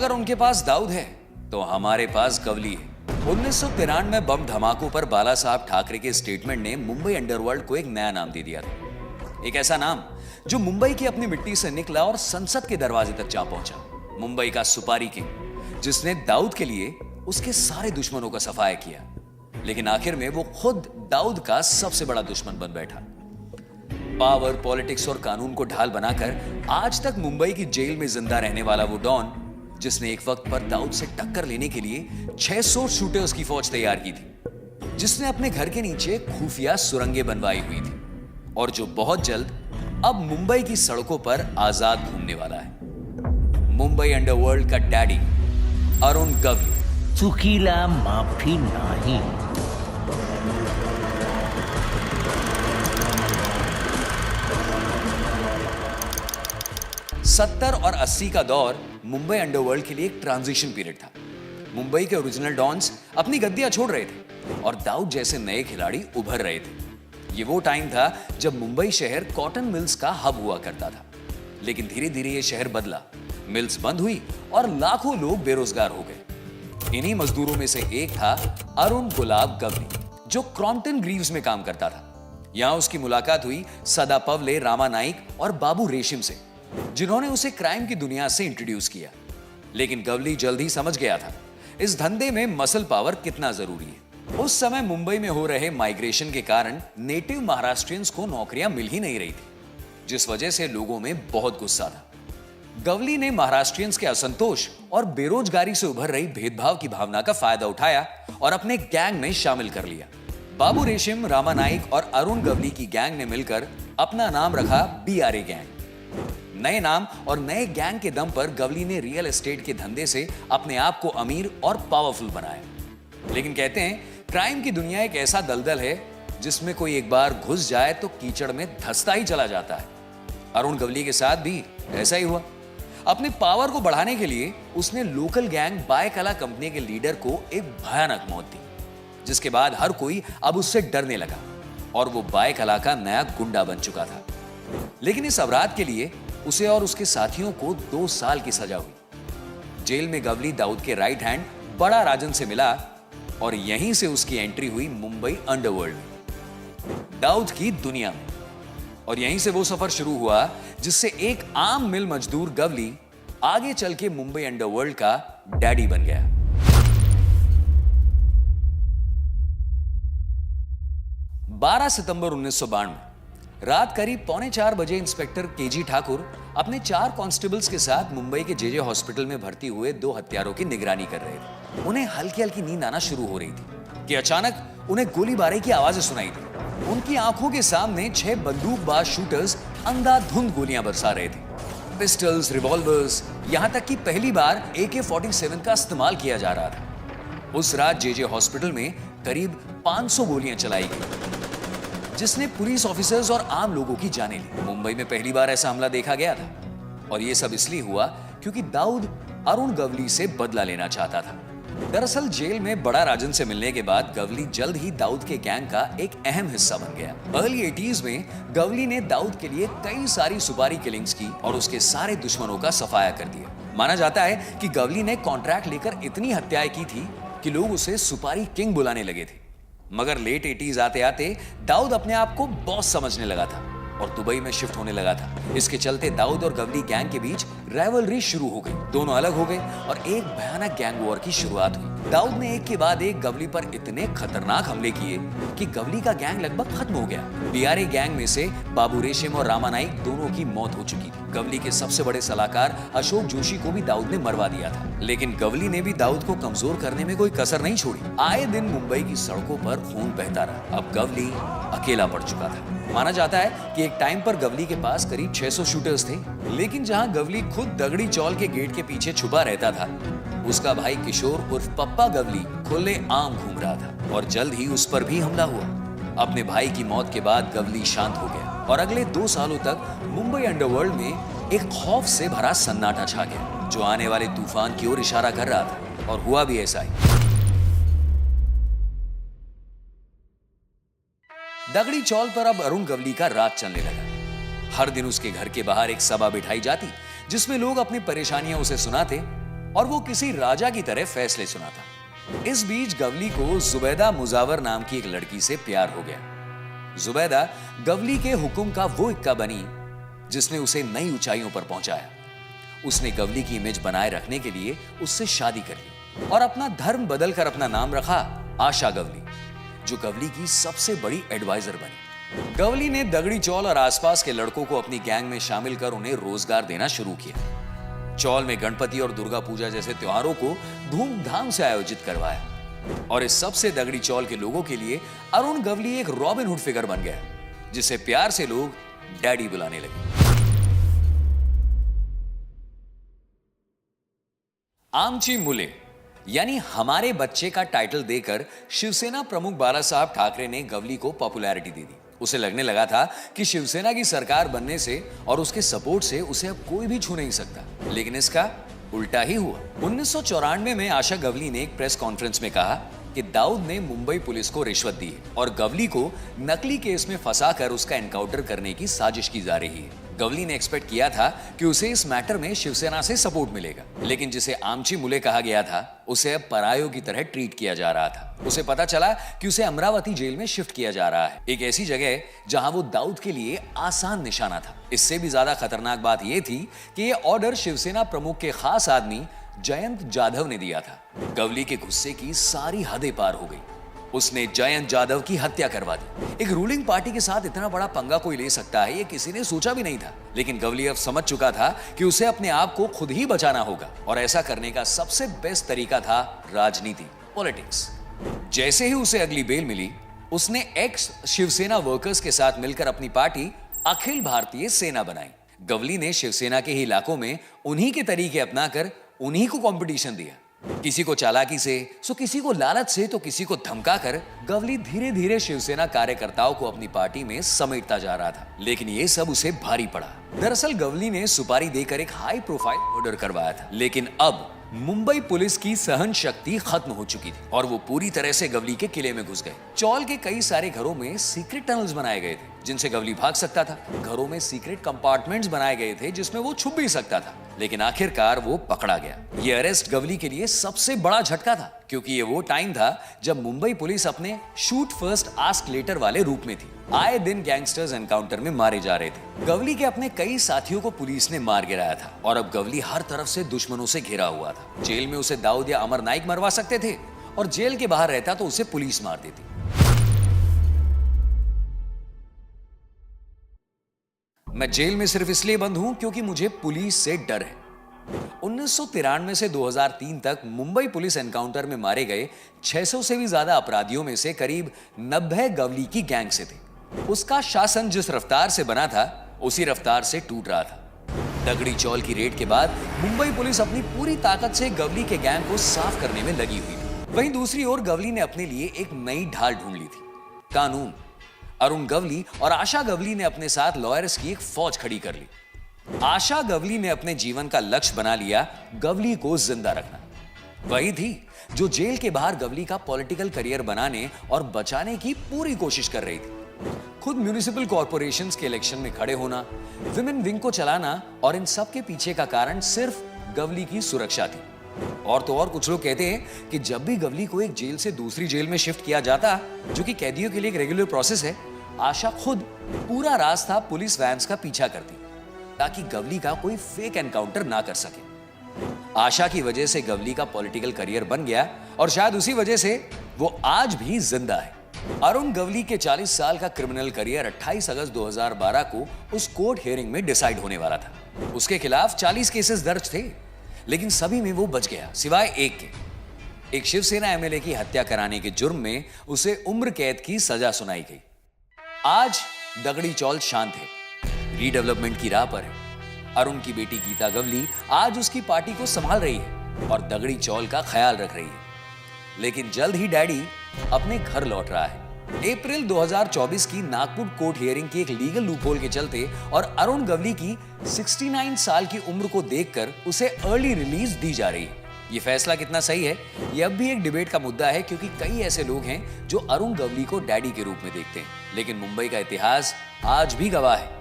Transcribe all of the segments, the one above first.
अगर उनके पास दाऊद है तो हमारे पास गवली है। 1993 बम धमाकों पर बाला साहब ठाकरे के स्टेटमेंट ने मुंबई अंडरवर्ल्ड को एक नया नाम दे दिया था। एक ऐसा नाम जो मुंबई की अपनी मिट्टी से निकला और संसद के दरवाजे तक जा पहुंचा। मुंबई का सुपारी किंग, जिसने दाऊद के लिए उसके सारे दुश्मनों का सफाया किया, लेकिन आखिर में वो खुद दाऊद का सबसे बड़ा दुश्मन बन बैठा। पावर, पॉलिटिक्स और कानून को ढाल बनाकर आज तक मुंबई की जेल में जिंदा रहने वाला वो डॉन, जिसने एक वक्त पर दाऊद से टक्कर लेने के लिए 600 शूटर्स की फौज तैयार की थी, जिसने अपने घर के नीचे खुफिया सुरंगें बनवाई हुई थी और जो बहुत जल्द अब मुंबई की सड़कों पर आजाद घूमने वाला है। मुंबई अंडरवर्ल्ड का डैडी अरुण गवली। चुकीला माफी नहीं। सत्तर और 80 का दौर मुंबई अंडरवर्ल्ड के लिए एक ट्रांजिशन पीरियड था। मुंबई के ओरिजिनल डॉन्स अपनी गद्दियां छोड़ रहे थे और दाऊद जैसे नए खिलाड़ी उभर रहे थे। ये वो टाइम था जब मुंबई शहर कॉटन मिल्स का हब हुआ करता था, लेकिन धीरे धीरे ये शहर बदला। मिल्स बंद हुई और लाखों लोग बेरोजगार हो गए। इन्हीं मजदूरों में से एक था अरुण गुलाब गवली, जो क्रॉम्पटन ग्रीव्स में काम करता था। यहां उसकी मुलाकात हुई सदा पवले, रामा नाइक और बाबू रेशिम से, जिन्होंने उसे क्राइम की दुनिया से इंट्रोड्यूस किया। लेकिन गवली जल्द ही समझ गया था इस धंधे में मसल पावर कितना जरूरी है। उस समय मुंबई में हो रहे माइग्रेशन के कारण नेटिव महाराष्ट्रियंस को नौकरियां मिल ही नहीं रही थी, जिस वजह से लोगों में बहुत गुस्सा था। गवली ने महाराष्ट्रियंस के असंतोष और बेरोजगारी से उभर रही भेदभाव की भावना का फायदा उठाया और अपने गैंग में शामिल कर लिया। बाबू रेशिम, रामा नाइक और अरुण गवली की गैंग ने मिलकर अपना नाम रखा BRA गैंग। नए नाम और नए गैंग के दम पर गवली ने रियल एस्टेट के धंधे से अपने आप को अमीर और पावरफुल बनाया। लेकिन कहते हैं क्राइम की दुनिया एक ऐसा दलदल है जिसमें कोई एक बार घुस जाए तो कीचड़ में धंसता ही चला जाता है। अरुण गवली के साथ भी ऐसा ही हुआ। अपने पावर को बढ़ाने के लिए उसने लोकल गैंग बायकला कंपनी के लीडर को एक भयानक मौत दी, जिसके बाद हर कोई अब उससे डरने लगा और वो बायकला का नया गुंडा बन चुका था। लेकिन इस अपराध के लिए उसे और उसके साथियों को 2 साल की सजा हुई। जेल में गवली दाऊद के राइट हैंड बड़ा राजन से मिला और यहीं से उसकी एंट्री हुई मुंबई अंडरवर्ल्ड में, दाऊद की दुनिया में। और यहीं से वो सफर शुरू हुआ जिससे एक आम मिल मजदूर गवली आगे चल के मुंबई अंडरवर्ल्ड का डैडी बन गया। बारह सितंबर 1992 रात करीब 3:45 बजे इंस्पेक्टर KG ठाकुर अपने 4 कांस्टेबल्स के साथ मुंबई के JJ हॉस्पिटल में भर्ती हुए 2 हत्यारों की निगरानी कर रहे थे। उन्हें हल्की हल्की नींद आना शुरू हो रही थी कि अचानक उन्हें गोलीबारी की आवाजें सुनाई दी। उनकी आंखों के सामने 6 बंदूकबाज शूटर्स अंधाधुंध गोलियां बरसा रहे थे। पिस्टल्स, रिवॉल्वर्स, यहां तक कि पहली बार AK-47 का इस्तेमाल किया जा रहा था। उस रात JJ हॉस्पिटल में करीब 500 गोलियां चलाई गई, जिसने पुलिस ऑफिसर्स और आम लोगों की जानें ली। मुंबई में पहली बार ऐसा हमला देखा गया था और यह सब इसलिए हुआ क्योंकि दाऊद अरुण गवली से बदला लेना चाहता था। दरअसल जेल में बड़ा राजन से मिलने के बाद गवली जल्द ही दाऊद के गैंग का एक अहम हिस्सा बन गया। अर्ली 80s में गवली ने दाऊद के लिए कई सारी सुपारी किलिंग्स की और उसके सारे दुश्मनों का सफाया कर दिया। माना जाता है कि गवली ने कॉन्ट्रैक्ट लेकर इतनी हत्याएं की थी कि लोग उसे सुपारी किंग बुलाने लगे थे। मगर लेट 80s आते आते दाऊद अपने आप को बॉस समझने लगा था और दुबई में शिफ्ट होने लगा था। इसके चलते दाऊद और गवली गैंग के बीच राइवलरी शुरू हो गई। दोनों अलग हो गए और एक भयानक गैंग वॉर की शुरुआत हुई। दाऊद ने एक के बाद एक गवली पर इतने खतरनाक हमले किए कि गवली का गैंग लगभग खत्म हो गया। BRA गैंग में से बाबू रेशिम और रामा नाइक दोनों की मौत हो चुकी थी। गवली के सबसे बड़े सलाहकार अशोक जोशी को भी दाऊद ने मरवा दिया था। लेकिन गवली ने भी दाऊद को कमजोर करने में कोई कसर नहीं छोड़ी। आए दिन मुंबई की सड़कों पर खून बहता रहा। अब गवली अकेला पड़ चुका था। माना जाता है कि एक टाइम पर गवली के पास करीब 600 शूटर्स थे, लेकिन जहां गवली खुद दगड़ी चौल के गेट के पीछे छुपा रहता था, उसका भाई किशोर उर्फ पप्पा गवली खुले आम घूम रहा था और जल्द ही उस पर भी हमला हुआ। अपने भाई की मौत के बाद गवली शांत हो गया और अगले 2 सालों तक मुंबई अंडरवर्ल्ड में एक खौफ से भरा सन्नाटा छा गया, जो आने वाले तूफान की ओर इशारा कर रहा था। और हुआ भी ऐसा ही। दगड़ी चौल पर अब अरुण गवली का राज चलने लगा। हर दिन उसके घर के बाहर एक सभा बिठाई जाती, जिसमें लोग अपनी परेशानियां उसे सुनाते और वो किसी राजा की तरह फैसले सुनाता। इस बीच गवली को जुबैदा मुजावर नाम की एक लड़की से प्यार हो गया। जुबैदा गवली के हुक्म का वो इक्का बनी जिसने उसे नई ऊंचाइयों पर पहुंचाया। उसने गवली की इमेज बनाए रखने के लिए उससे शादी कर ली और अपना धर्म बदलकर अपना नाम रखा आशा गवली, जो गवली की सबसे बड़ी एडवाइजर बनी। गवली ने दगड़ी चौल और आसपास के लड़कों को अपनी गैंग में शामिल कर उन्हें रोजगार देना शुरू किया। चौल में गणपति और दुर्गा पूजा जैसे त्योहारों को धूमधाम से आयोजित करवाया और इस सबसे दगड़ी चौल के लोगों के लिए अरुण गवली एक रॉबिन हुड फिगर बन गया, जिसे प्यार से लोग डैडी बुलाने लगे। आमची मुले यानी हमारे बच्चे का टाइटल देकर शिवसेना प्रमुख बाला साहब ठाकरे ने गवली को पॉपुलैरिटी दे दी। उसे लगने लगा था कि शिवसेना की सरकार बनने से और उसके सपोर्ट से उसे अब कोई भी छू नहीं सकता, लेकिन इसका उल्टा ही हुआ। 1994 में आशा गवली ने एक प्रेस कॉन्फ्रेंस में कहा कि दाऊद ने मुंबई पुलिस को रिश्वत दी है और गवली को नकली केस में फंसाकर उसका एनकाउंटर करने की साजिश की जा रही है। गवली ने एक्सपेक्ट किया था कि उसे इस मैटर में शिवसेना से सपोर्ट मिलेगा, लेकिन जिसे आमची मुले कहा गया था उसे अब परायों की तरह ट्रीट किया जा रहा था। उसे पता चला कि उसे अमरावती जेल में शिफ्ट किया जा रहा है, एक ऐसी जगह जहां वो दाऊद के लिए आसान निशाना था। इससे भी ज्यादा खतरनाक बात यह थी कि यह ऑर्डर शिवसेना प्रमुख के खास आदमी जयंत जाधव ने दिया था। गवली के गुस्से की सारी हदें पार हो गई। उसने जयंत जाधव की हत्या करवा दी। एक रूलिंग पार्टी के साथ इतना बड़ा पंगा कोई ले सकता है, ये किसी ने सोचा भी नहीं था। लेकिन गवली अब समझ चुका था कि उसे अपने आप को खुद ही बचाना होगा और ऐसा करने का सबसे बेस्ट तरीका था राजनीति, पॉलिटिक्स। जैसे ही उसे अगली बेल मिली, उसने एक्स शिवसेना वर्कर्स के साथ मिलकर अपनी पार्टी अखिल भारतीय सेना बनाई। गवली ने शिवसेना के ही इलाकों में उन्हीं के तरीके अपनाकर उन्हीं को कंपटीशन दिया। किसी को चालाकी से, तो किसी को लालच से, तो किसी को धमकाकर गवली धीरे धीरे शिवसेना कार्यकर्ताओं को अपनी पार्टी में समेटता जा रहा था। लेकिन ये सब उसे भारी पड़ा। दरअसल गवली ने सुपारी देकर एक हाई प्रोफाइल मर्डर करवाया था, लेकिन अब मुंबई पुलिस की सहन शक्ति खत्म हो चुकी थी और वो पूरी तरह से गवली के किले में घुस गए। चौल के कई सारे घरों में सीक्रेट टनल्स बनाए गए थे जिनसे गवली भाग सकता था। घरों में सीक्रेट कंपार्टमेंट्स बनाए गए थे जिसमें वो छुप भी सकता था, लेकिन आखिरकार वो पकड़ा गया। ये अरेस्ट गवली के लिए सबसे बड़ा झटका था, क्योंकि ये वो टाइम था जब मुंबई पुलिस अपने शूट फर्स्ट आस्क लेटर वाले रूप में थी। आए दिन गैंगस्टर्स एनकाउंटर में मारे जा रहे थे। गवली के अपने कई साथियों को पुलिस ने मार गिराया था और अब गवली हर तरफ से दुश्मनों से घिरा हुआ था। जेल में उसे दाऊद या अमर नाइक मरवा सकते थे और जेल के बाहर रहता तो उसे पुलिस मार देती। मैं जेल में सिर्फ इसलिए बंद हूं क्योंकि मुझे पुलिस से डर है। 1993 से 2003 तक मुंबई पुलिस एनकाउंटर में मारे गए 600 से भी ज्यादा अपराधियों में से करीब 90 गवली की गैंग से थे। उसका शासन जिस रफ्तार से बना था उसी रफ्तार से टूट रहा था। दगड़ी चौल की रेड के बाद मुंबई पुलिस अपनी पूरी ताकत से गवली के गैंग को साफ करने में लगी हुई थी। वहीं दूसरी ओर गवली ने अपने लिए एक नई ढाल ढूंढ ली थी, कानून। अरुण गवली और आशा गवली ने अपने साथ लॉयर्स की एक फौज खड़ी कर ली। आशा गवली ने अपने जीवन का लक्ष्य बना लिया गवली को जिंदा रखना। वही थी जो जेल के बाहर गवली का पॉलिटिकल करियर बनाने और बचाने की पूरी कोशिश कर रही थी। खुद म्युनिसिपल कॉर्पोरेशंस के इलेक्शन में खड़े होना, विमेन विंग को चलाना और इन सब के पीछे का कारण सिर्फ गवली की सुरक्षा थी। और तो और कुछ लोग कहते हैं कि जब भी गवली को एक जेल से दूसरी जेल में शिफ्ट किया जाता, जो कि कैदियों के लिए एक रेगुलर प्रोसेस है, आशा खुद पूरा रास्ता पुलिस वैन्स का पीछा करती ताकि गवली का कोई फेक एनकाउंटर ना कर सके। आशा की वजह से गवली का पॉलिटिकल करियर बन गया और शायद उसी वजह से वो आज भी जिंदा है। अरुण गवली के 40 साल का क्रिमिनल करियर 28 अगस्त 2012 को उस कोर्ट हियरिंग में डिसाइड होने वाला था। उसके खिलाफ 40 केसेस दर्ज थे, लेकिन सभी में वो बच गया सिवाय एक के। एक शिवसेना एमएलए की हत्या कराने के जुर्म में उसे उम्र कैद की सजा सुनाई गई। आज दगड़ी चौल शांत है, रीडेवलपमेंट की राह पर है। अरुण की बेटी गीता गवली आज उसकी पार्टी को संभाल रही है और दगड़ी चौल का ख्याल रख रही है। लेकिन जल्द ही डैडी अपने घर लौट रहा है। अप्रैल 2024 की नागपुर कोर्ट हियरिंग की एक लीगल लूपहोल के चलते और अरुण गवली की 69 साल की उम्र को देखकर उसे अर्ली रिलीज दी जा रही है। ये फैसला कितना सही है, ये अब भी एक डिबेट का मुद्दा है, क्योंकि कई ऐसे लोग हैं जो अरुण गवली को डैडी के रूप में देखते हैं। लेकिन मुंबई का इतिहास आज भी गवाह है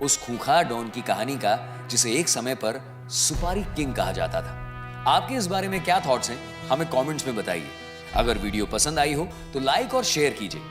उस खूंखार डॉन की कहानी का, जिसे एक समय पर सुपारी किंग कहा जाता था। आपके इस बारे में क्या थॉट्स हैं हमें कमेंट्स में बताइए। अगर वीडियो पसंद आई हो तो लाइक और शेयर कीजिए